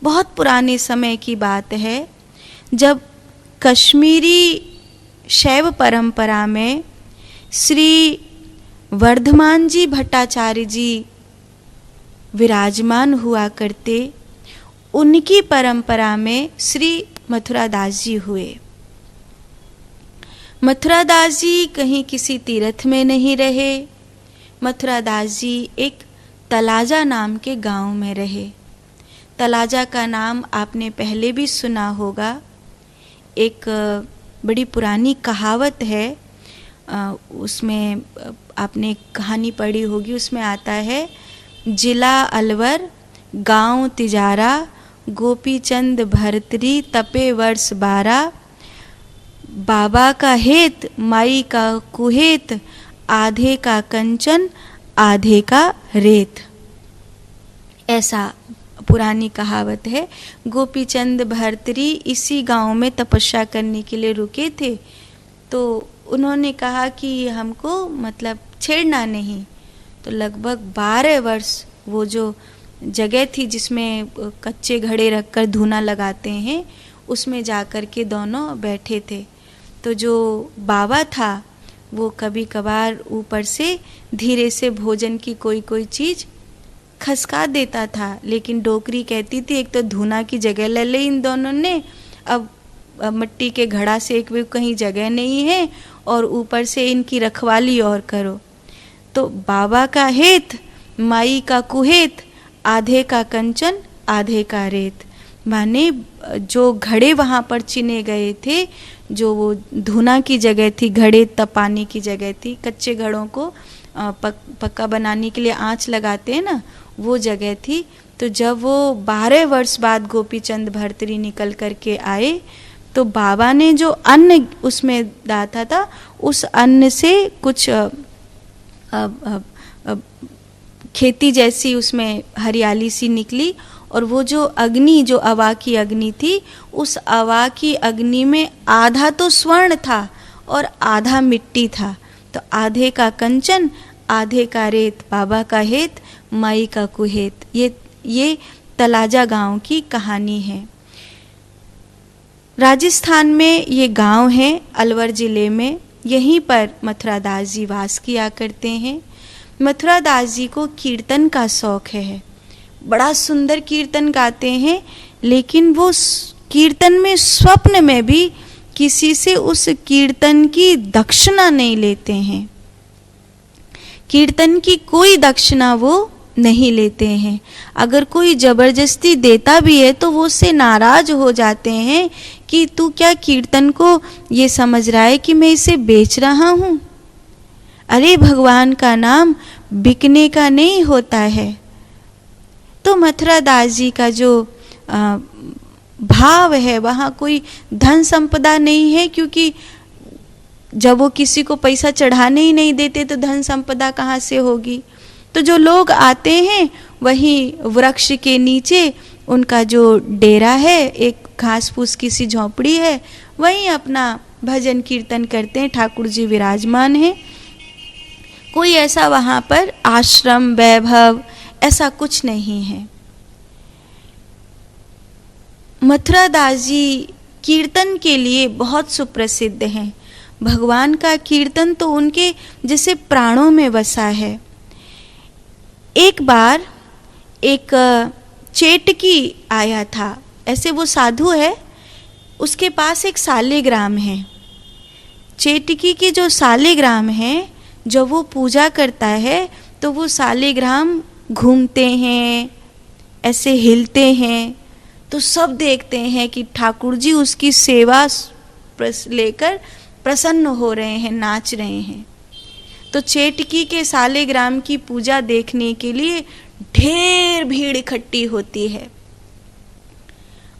बहुत पुराने समय की बात है, जब कश्मीरी शैव परंपरा में श्री वर्धमान जी भट्टाचार्य जी विराजमान हुआ करते। उनकी परंपरा में श्री मथुरादास जी हुए। मथुरादास जी कहीं किसी तीर्थ में नहीं रहे। मथुरादास जी एक तलाजा नाम के गांव में रहे। तलाजा का नाम आपने पहले भी सुना होगा। एक बड़ी पुरानी कहावत है, उसमें आपने कहानी पढ़ी होगी। उसमें आता है, जिला अलवर गांव तिजारा, गोपी चंद भरतरी तपे वर्ष 12, बाबा का हेत माई का कुहेत, आधे का कंचन आधे का रेत। ऐसा पुरानी कहावत है। गोपी चंद भरतरी इसी गांव में तपस्या करने के लिए रुके थे। तो उन्होंने कहा कि हमको मतलब छेड़ना नहीं। तो लगभग 12 वर्ष वो जो जगह थी जिसमें कच्चे घड़े रखकर धूना लगाते हैं, उसमें जाकर के दोनों बैठे थे। तो जो बाबा था वो कभी कभार ऊपर से धीरे से भोजन की कोई चीज़ खसका देता था, लेकिन डोकरी कहती थी एक तो धूना की जगह ले ली इन दोनों ने, अब मिट्टी के घड़ा से एक भी कहीं जगह नहीं है और ऊपर से इनकी रखवाली और करो। तो बाबा का हेत माई का कुहेत, आधे का कंचन आधे का रेत। माने जो घड़े वहाँ पर चिने गए थे, जो वो धूना की जगह थी, घड़े तपाने की जगह थी, कच्चे घड़ों को पक्का बनाने के लिए आंच लगाते हैं ना, वो जगह थी। तो जब वो 12 वर्ष बाद गोपी चंद भरतरी निकल करके आए, तो बाबा ने जो अन्न उसमें डाला था, उस अन्न से कुछ खेती जैसी उसमें हरियाली सी निकली। और वो जो अग्नि, जो अवा की अग्नि थी, उस अवा की अग्नि में आधा तो स्वर्ण था और आधा मिट्टी था। तो आधे का कंचन आधे का रेत, बाबा का हेत माई का कुहेत। ये तलाजा गांव की कहानी है। राजस्थान में ये गांव है, अलवर जिले में। यहीं पर मथुरादास जी वास किया करते हैं। मथुरादास जी को कीर्तन का शौक है, बड़ा सुंदर कीर्तन गाते हैं, लेकिन वो कीर्तन में स्वप्न में भी किसी से उस कीर्तन की दक्षिणा नहीं लेते हैं। कीर्तन की कोई दक्षिणा वो नहीं लेते हैं। अगर कोई जबरदस्ती देता भी है तो वो उससे नाराज हो जाते हैं कि तू क्या कीर्तन को ये समझ रहा है कि मैं इसे बेच रहा हूँ। अरे भगवान का नाम बिकने का नहीं होता है। तो मथुरादास जी का जो भाव है, वहाँ कोई धन संपदा नहीं है, क्योंकि जब वो किसी को पैसा चढ़ाने ही नहीं देते तो धन संपदा कहाँ से होगी। तो जो लोग आते हैं वहीं वृक्ष के नीचे उनका जो डेरा है, एक घास फूस की सी झोंपड़ी है, वहीं अपना भजन कीर्तन करते हैं। ठाकुर जी विराजमान हैं। कोई ऐसा वहाँ पर आश्रम वैभव ऐसा कुछ नहीं है। मथुरादास जी कीर्तन के लिए बहुत सुप्रसिद्ध हैं। भगवान का कीर्तन तो उनके जैसे प्राणों में बसा है। एक बार एक चेटकी आया था, ऐसे वो साधु है, उसके पास एक सालिग्राम है। चेटकी की जो सालिग्राम है, जब वो पूजा करता है तो वो सालिग्राम घूमते हैं, ऐसे हिलते हैं। तो सब देखते हैं कि ठाकुर जी उसकी सेवा लेकर प्रसन्न हो रहे हैं, नाच रहे हैं। तो चेटकी के सालिग्राम की पूजा देखने के लिए ढेर भीड़ इकट्ठी होती है।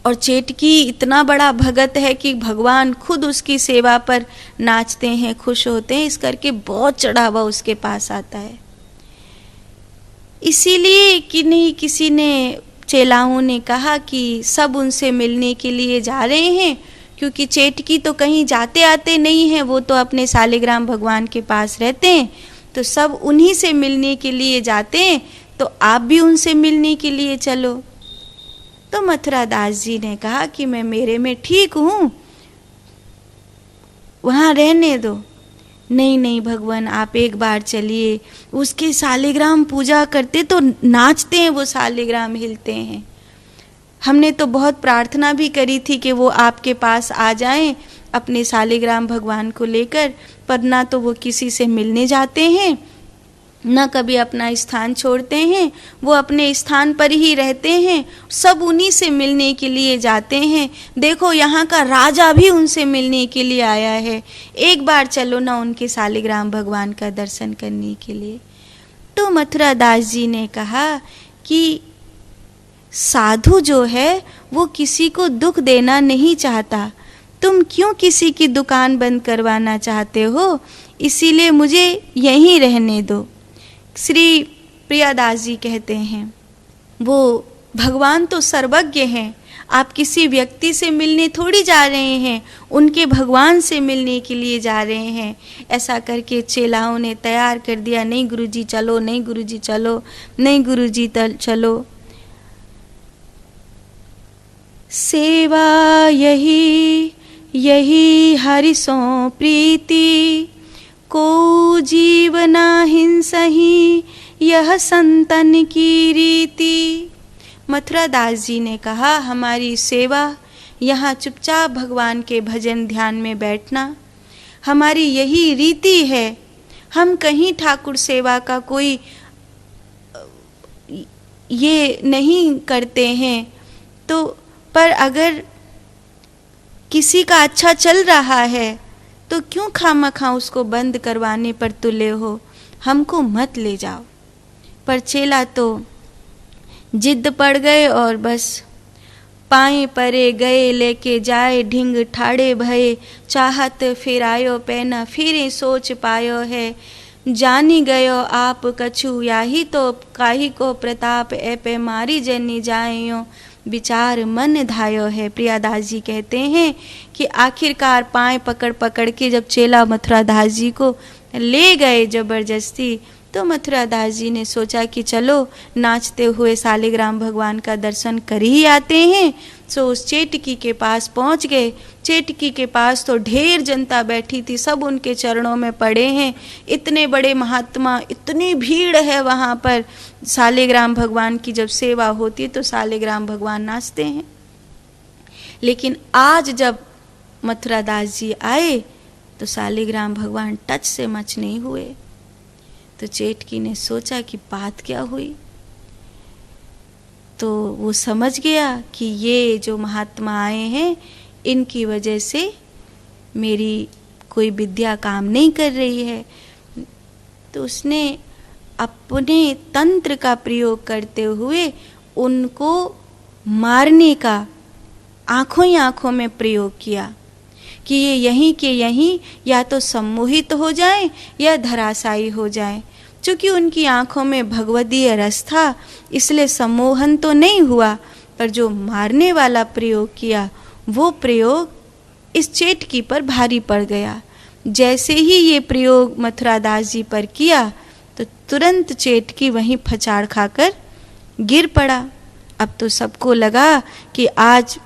और चेटकी इतना बड़ा भगत है कि भगवान खुद उसकी सेवा पर नाचते हैं, खुश होते हैं, इस करके बहुत चढ़ावा उसके पास आता है। इसीलिए कि नहीं, किसी ने चेलाओं ने कहा कि सब उनसे मिलने के लिए जा रहे हैं, क्योंकि चेटकी तो कहीं जाते आते नहीं है, वो तो अपने सालिग्राम भगवान के पास रहते हैं, तो सब उन्हीं से मिलने के लिए जाते हैं, तो आप भी उनसे मिलने के लिए चलो। तो मथुरा दास जी ने कहा कि मैं मेरे में ठीक हूँ, वहाँ रहने दो। नहीं नहीं भगवान, आप एक बार चलिए। उसके शालिग्राम पूजा करते तो नाचते हैं, वो शालिग्राम हिलते हैं। हमने तो बहुत प्रार्थना भी करी थी कि वो आपके पास आ जाएं अपने शालिग्राम भगवान को लेकर, पर ना तो वो किसी से मिलने जाते हैं, ना कभी अपना स्थान छोड़ते हैं। वो अपने स्थान पर ही रहते हैं, सब उन्हीं से मिलने के लिए जाते हैं। देखो यहाँ का राजा भी उनसे मिलने के लिए आया है, एक बार चलो ना उनके शालिग्राम भगवान का दर्शन करने के लिए। तो मथुरा दास जी ने कहा कि साधु जो है वो किसी को दुख देना नहीं चाहता, तुम क्यों किसी की दुकान बंद करवाना चाहते हो, इसीलिए मुझे यहीं रहने दो। श्री प्रियादास जी कहते हैं, वो भगवान तो सर्वज्ञ हैं, आप किसी व्यक्ति से मिलने थोड़ी जा रहे हैं, उनके भगवान से मिलने के लिए जा रहे हैं। ऐसा करके चेलाओं ने तैयार कर दिया, नहीं गुरुजी चलो, नहीं गुरुजी चलो, नहीं गुरुजी चलो। सेवा यही यही हरि सो प्रीति, को जीवना हिंसही यह संतन की रीति। मथुरा दास जी ने कहा, हमारी सेवा यहाँ चुपचाप भगवान के भजन ध्यान में बैठना, हमारी यही रीति है। हम कहीं ठाकुर सेवा का कोई ये नहीं करते हैं, तो पर अगर किसी का अच्छा चल रहा है तो क्यों खामखा उसको बंद करवाने पर तुले हो, हमको मत ले जाओ। पर चेला तो जिद पड़ गए और बस पाए परे गए, लेके जाए ढिंग ठाड़े भये, चाहत फिर आयो पैना फिरे सोच पायो है, जानी गयो आप कछु याही तो काहि को प्रताप, ए पे मारी जनी जायो विचार मन धायो है। प्रियादास जी कहते हैं कि आखिरकार पाए पकड़ पकड़ के जब चेला मथुरा दास जी को ले गए जबरदस्ती, तो मथुरा दास जी ने सोचा कि चलो नाचते हुए शालिग्राम भगवान का दर्शन कर ही आते हैं। सो उस चेटकी के पास पहुंच गए। चेटकी के पास तो ढेर जनता बैठी थी, सब उनके चरणों में पड़े हैं। इतने बड़े महात्मा, इतनी भीड़ है वहाँ पर। शालिग्राम भगवान की जब सेवा होती है तो शालिग्राम भगवान नाचते हैं। लेकिन आज जब मथुरा दास जी आए तो शालिग्राम भगवान टच से मच नहीं हुए। तो चेटकी ने सोचा कि बात क्या हुई, तो वो समझ गया कि ये जो महात्मा आए हैं इनकी वजह से मेरी कोई विद्या काम नहीं कर रही है। तो उसने अपने तंत्र का प्रयोग करते हुए उनको मारने का आंखों ही आंखों में प्रयोग किया कि ये यहीं के यहीं या तो सम्मोहित हो जाएं या धराशायी हो जाएं। चूँकि उनकी आंखों में भगवदीय रस था इसलिए सम्मोहन तो नहीं हुआ, पर जो मारने वाला प्रयोग किया वो प्रयोग इस चेटकी पर भारी पड़ गया। जैसे ही ये प्रयोग मथुरा दास जी पर किया तो तुरंत चेटकी वहीं फचाड़ खाकर गिर पड़ा। अब तो सबको लगा कि आज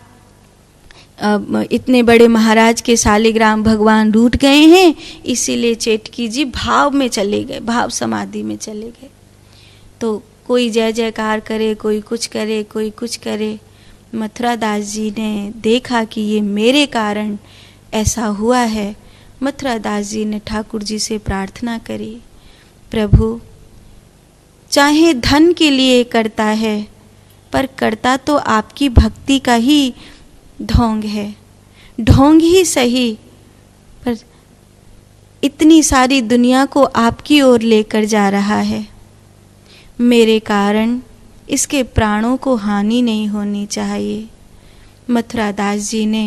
इतने बड़े महाराज के शालिग्राम भगवान रूठ गए हैं, इसीलिए चेटकी जी भाव में चले गए, भाव समाधि में चले गए। तो कोई जय जयकार करे, कोई कुछ करे, कोई कुछ करे। मथुरा दास जी ने देखा कि ये मेरे कारण ऐसा हुआ है। मथुरा दास जी ने ठाकुर जी से प्रार्थना करी, प्रभु चाहे धन के लिए करता है पर करता तो आपकी भक्ति का ही ढोंग है, ढोंग ही सही, पर इतनी सारी दुनिया को आपकी ओर लेकर जा रहा है। मेरे कारण इसके प्राणों को हानि नहीं होनी चाहिए। मथुरा दास जी ने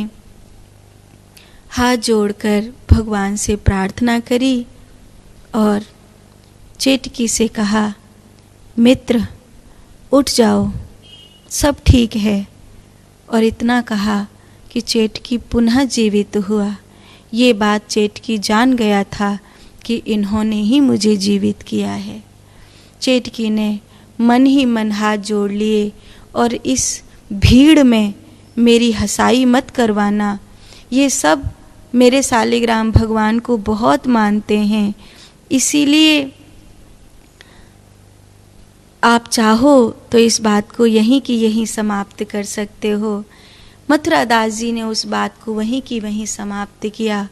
हाथ जोड़कर भगवान से प्रार्थना करी और चेटकी से कहा, मित्र उठ जाओ, सब ठीक है। और इतना कहा कि चेटकी पुनः जीवित हुआ। ये बात चेटकी जान गया था कि इन्होंने ही मुझे जीवित किया है। चेटकी ने मन ही मन हाथ जोड़ लिए और इस भीड़ में मेरी हंसाई मत करवाना। ये सब मेरे सालिग्राम भगवान को बहुत मानते हैं, इसीलिए आप चाहो तो इस बात को यहीं की यहीं समाप्त कर सकते हो। मथुरा दास जी ने उस बात को वहीं की वहीं समाप्त किया।